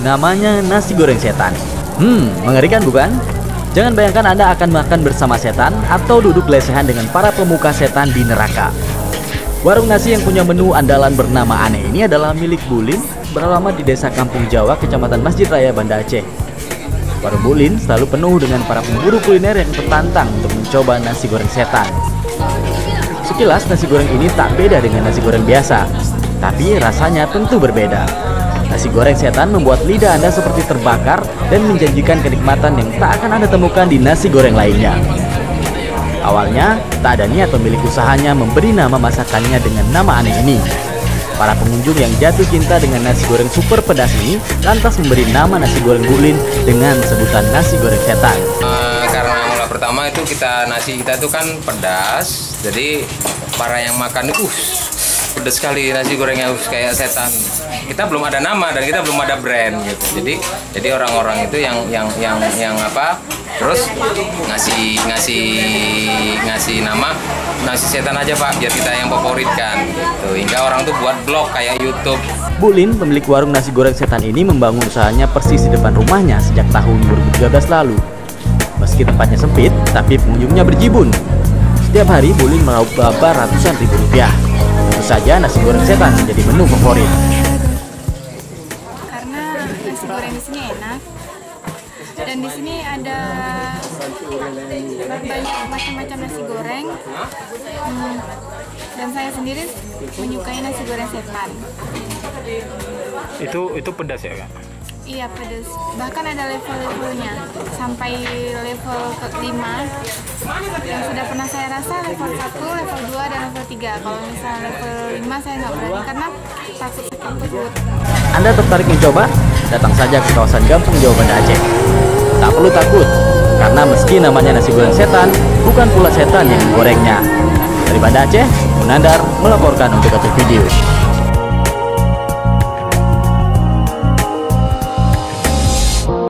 Namanya nasi goreng setan. Mengerikan bukan? Jangan bayangkan Anda akan makan bersama setan atau duduk lesehan dengan para pemuka setan di neraka. Warung nasi yang punya menu andalan bernama aneh ini adalah milik Bulin, beralamat di Desa Kampung Jawa, Kecamatan Masjid Raya, Banda Aceh. Warung Bulin selalu penuh dengan para pemburu kuliner yang tertantang untuk mencoba nasi goreng setan. Sekilas nasi goreng ini tak beda dengan nasi goreng biasa, tapi rasanya tentu berbeda. Nasi goreng setan membuat lidah Anda seperti terbakar dan menjanjikan kenikmatan yang tak akan Anda temukan di nasi goreng lainnya. Awalnya, tak ada niat pemilik usahanya memberi nama masakannya dengan nama aneh ini. Para pengunjung yang jatuh cinta dengan nasi goreng super pedas ini lantas memberi nama nasi goreng Bulin dengan sebutan nasi goreng setan. Karena mula pertama itu nasi kita itu kan pedas, jadi para yang makan itu pedas sekali nasi gorengnya kayak setan. Kita belum ada nama dan kita belum ada brand gitu. Jadi orang-orang itu yang terus ngasih nama nasi setan aja Pak, biar kita yang favoritkan gitu. Hingga orang tuh buat blog kayak YouTube. Bulin, pemilik warung nasi goreng setan ini membangun usahanya persis di depan rumahnya sejak tahun 2013 lalu. Meski tempatnya sempit, tapi pengunjungnya berjibun. Setiap hari Bulin meraup laba ratusan ribu rupiah. Tentu saja nasi goreng setan menjadi menu favorit. Karena nasi goreng di sini enak dan di sini ada banyak macam-macam nasi goreng. Dan saya sendiri menyukai nasi goreng setan. Itu pedas ya Kak? Iya pedas, bahkan ada level-levelnya sampai level ke-5 yang sudah pernah saya rasa, level 1, level 2, dan level 3. Kalau misalnya level 5 saya nggak berani karena takut sakit perut. Anda tertarik mencoba? Datang saja ke kawasan Gampung Jawa, Banda Aceh. Tak perlu takut, karena meski namanya nasi goreng setan, bukan pula setan yang menggorengnya. Dari Banda Aceh, Munandar melaporkan untuk Aceh Video.